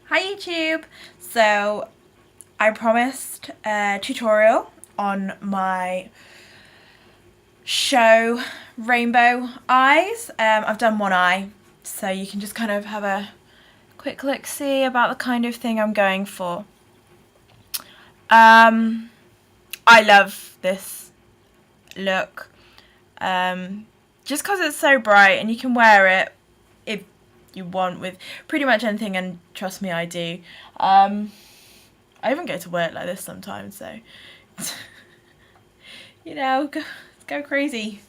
Hi YouTube! So I promised a tutorial on my show rainbow eyes. I've done one eye, so you can just kind of have a quick look see about the kind of thing I'm going for. I love this look just because it's so bright and you can wear it if you want with pretty much anything, and trust me, I do. I even go to work like this sometimes, so you know, go crazy.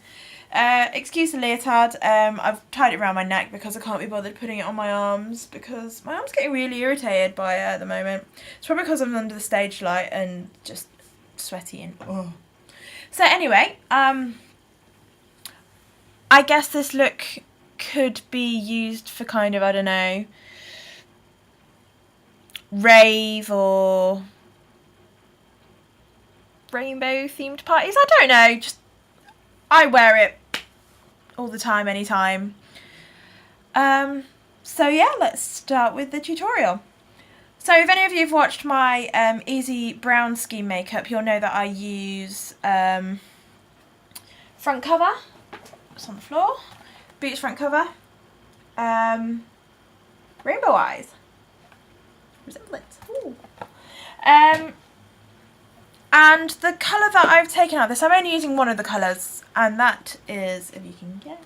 Excuse the leotard. I've tied it around my neck because I can't be bothered putting it on my arms because my arm's getting really irritated by it at the moment. It's probably because I'm under the stage light and just sweaty and oh. So anyway, I guess this look could be used for kind of, I don't know, rave or rainbow themed parties. I don't know, just I wear it all the time, anytime. So yeah, let's start with the tutorial. So if any of you have watched my Easy Brown Scheme makeup, you'll know that I use front cover. It's on the floor. Boots front cover. Rainbow eyes. Resemblance. Ooh. And the colour that I've taken out of this, I'm only using one of the colours, and that is, if you can guess,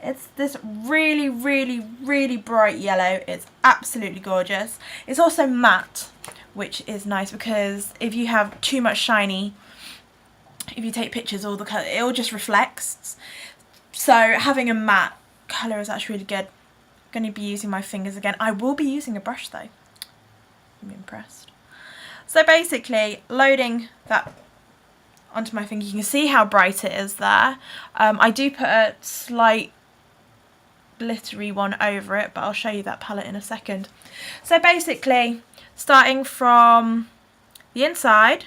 it's this really, really, really bright yellow. It's absolutely gorgeous. It's also matte, which is nice because if you have too much shiny, if you take pictures, all the colour, it all just reflects. So having a matte colour is actually really good. I'm going to be using my fingers again. I will be using a brush though. I'm impressed. So basically, loading that onto my finger, you can see how bright it is there. I do put a slight glittery one over it, but I'll show you that palette in a second. So basically, starting from the inside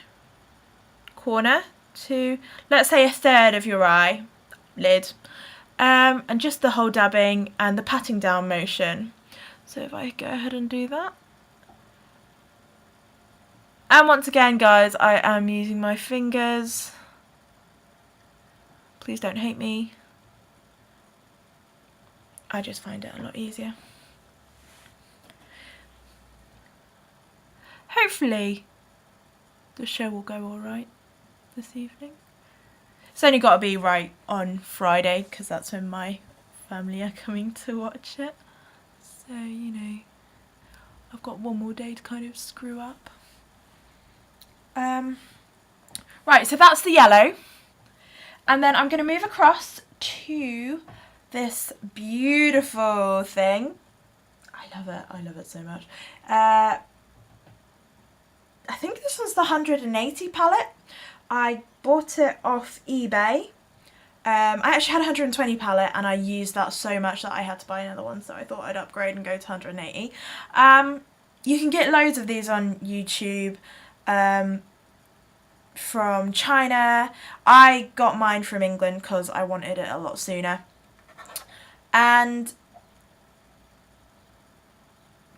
corner to, let's say, a third of your eye lid, and just the whole dabbing and the patting down motion. So if I go ahead and do that. And once again, guys, I am using my fingers. Please don't hate me. I just find it a lot easier. Hopefully, the show will go alright this evening. It's only got to be right on Friday because that's when my family are coming to watch it. So, you know, I've got one more day to kind of screw up. Right, so that's the yellow, and then I'm going to move across to this beautiful thing. I love it so much. I think this was the 180 palette. I bought it off eBay. I actually had a 120 palette and I used that so much that I had to buy another one, so I thought I'd upgrade and go to 180. You can get loads of these on YouTube. From China. I got mine from England because I wanted it a lot sooner, and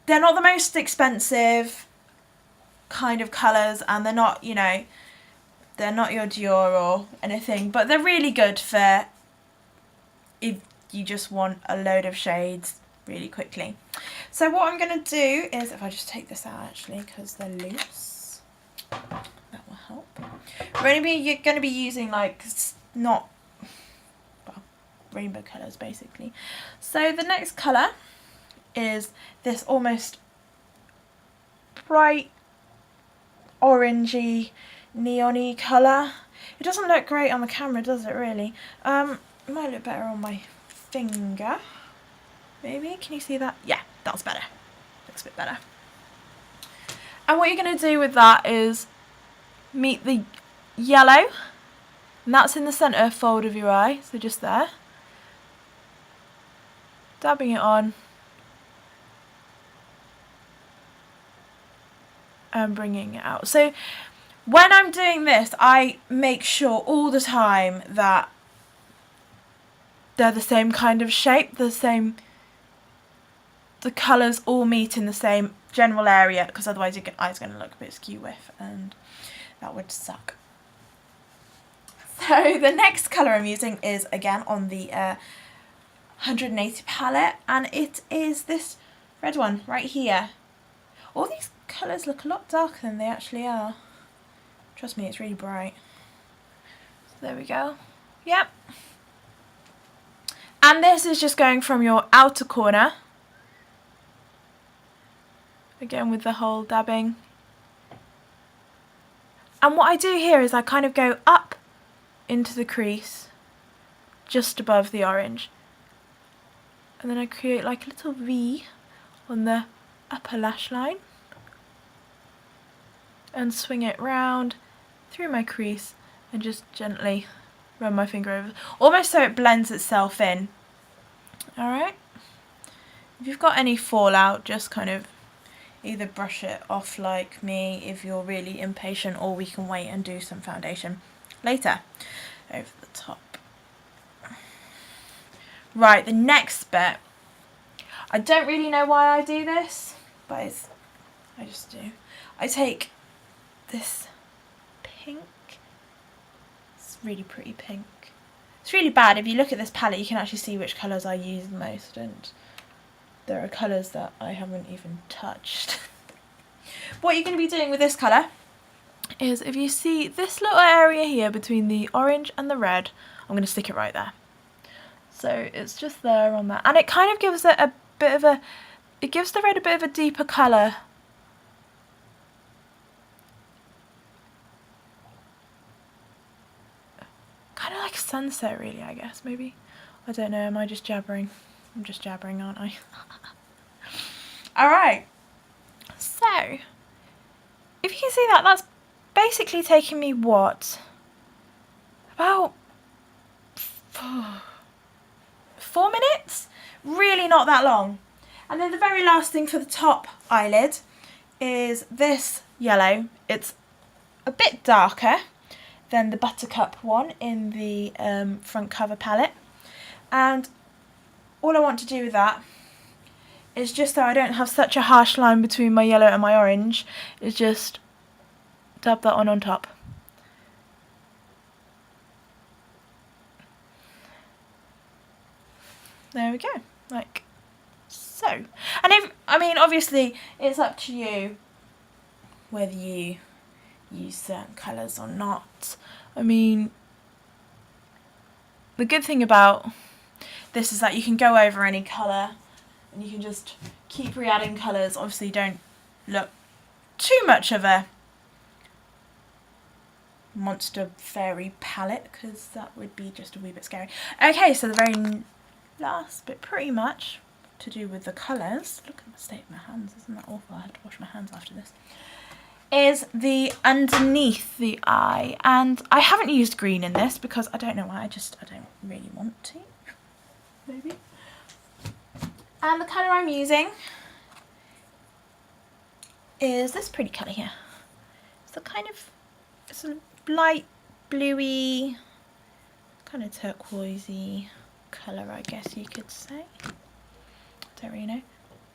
they're not the most expensive kind of colours, and they're not, you know, they're not your Dior or anything, but they're really good for if you just want a load of shades really quickly. So what I'm going to do is, if I just take this out actually because they're loose, that will help. You're going to be using like not, well, rainbow colours basically. So the next colour is this almost bright orangey neon-y colour. It doesn't look great on the camera, does it really? It might look better on my finger. Maybe, can you see that? Yeah, that's better. Looks a bit better. And what you're going to do with that is meet the yellow, and that's in the centre fold of your eye, so just there. Dabbing it on and bringing it out. So when I'm doing this, I make sure all the time that they're the same kind of shape, the colours all meet in the same general area, because otherwise your eye's going to look a bit skew with, and that would suck. So the next colour I'm using is again on the 180 palette, and it is this red one right here. All these colours look a lot darker than they actually are. Trust me, it's really bright. So there we go. Yep. And this is just going from your outer corner. Again with the whole dabbing. And what I do here is I kind of go up into the crease just above the orange. And then I create like a little V on the upper lash line. And swing it round through my crease and just gently run my finger over, almost so it blends itself in. Alright? If you've got any fallout, just kind of either brush it off like me if you're really impatient, or we can wait and do some foundation later over the top. Right, the next bit. I don't really know why I do this, but I just do. I take this pink. It's really pretty pink. It's really bad. If you look at this palette, you can actually see which colours I use the most, and there are colours that I haven't even touched. What you're going to be doing with this colour is, if you see this little area here between the orange and the red, I'm going to stick it right there. So it's just there on that, and it kind of gives it a bit of a, it gives the red a bit of a deeper colour. Kind of like sunset really, I guess, maybe. I don't know, am I just jabbering? I'm just jabbering, aren't I? Alright, so if you can see that, that's basically taking me, what, about 4 minutes? Really not that long. And then the very last thing for the top eyelid is this yellow. It's a bit darker than the Buttercup one in the front cover palette. And all I want to do with that is, just so I don't have such a harsh line between my yellow and my orange, is just dab that on top. There we go, like so. And if, I mean, obviously it's up to you whether you use certain colours or not. I mean, the good thing about this is that you can go over any colour and you can just keep re-adding colours. Obviously don't look too much of a monster fairy palette, because that would be just a wee bit scary. Okay, so the very last bit, pretty much to do with the colours, look at the state of my hands, isn't that awful? I have to wash my hands after this, is the underneath the eye. And I haven't used green in this because I don't know why, I don't really want to, maybe. And the colour I'm using is this pretty colour here. It's a kind of, it's a light bluey, kind of turquoisey colour, I guess you could say. Don't really know.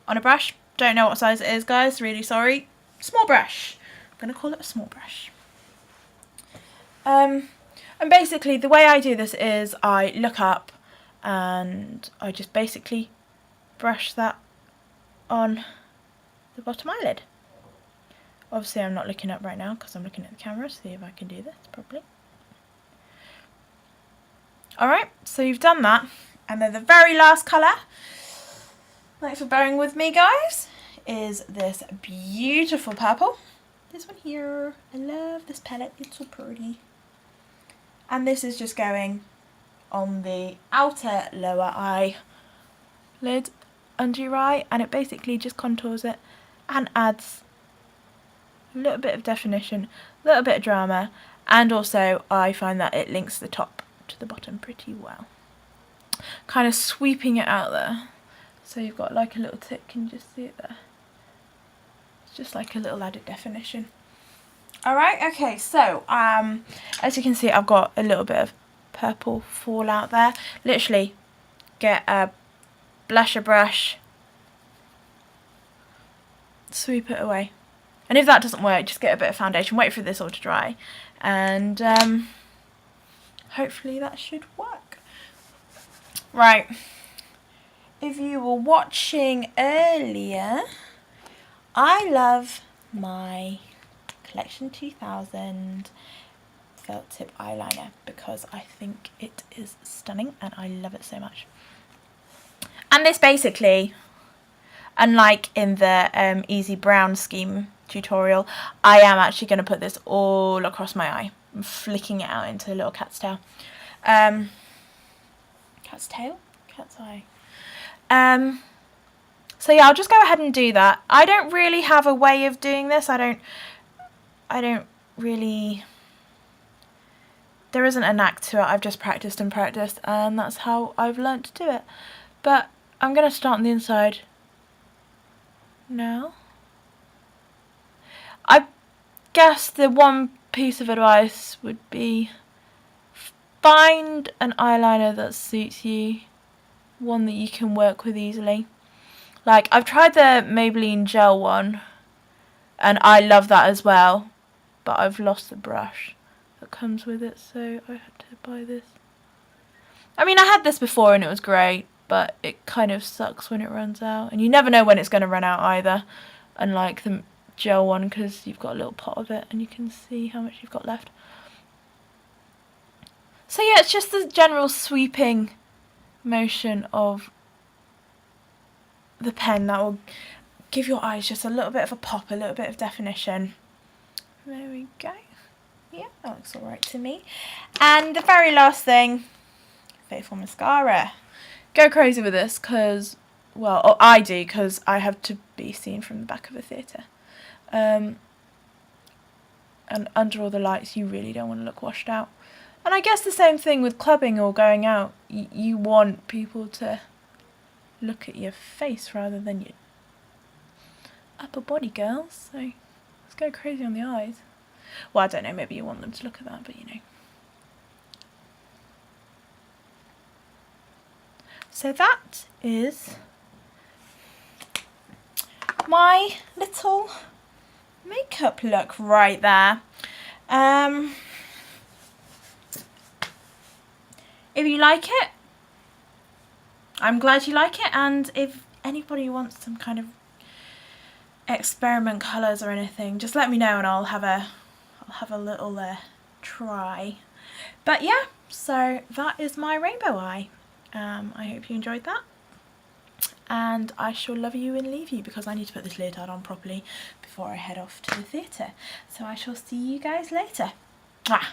On a brush, don't know what size it is, guys, really sorry. Small brush. I'm going to call it a small brush. And basically the way I do this is I look up and I just basically brush that on the bottom eyelid. Obviously I'm not looking up right now because I'm looking at the camera to see if I can do this properly. Alright, so you've done that. And then the very last colour, thanks for bearing with me guys, is this beautiful purple. This one here. I love this palette, it's so pretty. And this is just going on the outer lower eyelid under your eye, and it basically just contours it and adds a little bit of definition, a little bit of drama, and also I find that it links the top to the bottom pretty well. Kind of sweeping it out there, so you've got like a little tip, can you just see it there? It's just like a little added definition. Alright, okay, so as you can see, I've got a little bit of purple fallout there. Literally get a blusher brush sweep it away. And if that doesn't work, just get a bit of foundation, wait for this all to dry, and hopefully that should work. Right, if you were watching earlier, I love my Collection 2000 felt tip eyeliner because I think it is stunning and I love it so much. And this basically, unlike in the Easy Brown Scheme tutorial, I am actually going to put this all across my eye. I'm flicking it out into a little cat's tail. Cat's tail? Cat's eye. So yeah, I'll just go ahead and do that. I don't really have a way of doing this. I don't really, there isn't a knack to it. I've just practiced and practiced, and that's how I've learnt to do it. But I'm going to start on the inside now. I guess the one piece of advice would be find an eyeliner that suits you, one that you can work with easily. Like, I've tried the Maybelline gel one and I love that as well, but I've lost the brush that comes with it, so I had to buy this. I mean, I had this before and it was great, but it kind of sucks when it runs out, and you never know when it's going to run out either, unlike the gel one, because you've got a little pot of it and you can see how much you've got left. So yeah, it's just the general sweeping motion of the pen that will give your eyes just a little bit of a pop, a little bit of definition. There we go. Yeah, that looks alright to me. And the very last thing, Faithful Mascara. Go crazy with this because, well, I do, because I have to be seen from the back of a theatre. And under all the lights, you really don't want to look washed out. And I guess the same thing with clubbing or going out. You want people to look at your face rather than your upper body, girls. So let's go crazy on the eyes. Well, I don't know, maybe you want them to look at that, but you know. So that is my little makeup look right there. If you like it, I'm glad you like it, and if anybody wants some kind of experiment colours or anything, just let me know and I'll have a little try. But yeah, so that is my rainbow eye. I hope you enjoyed that, and I shall love you and leave you because I need to put this leotard on properly before I head off to the theatre. So I shall see you guys later. Mwah.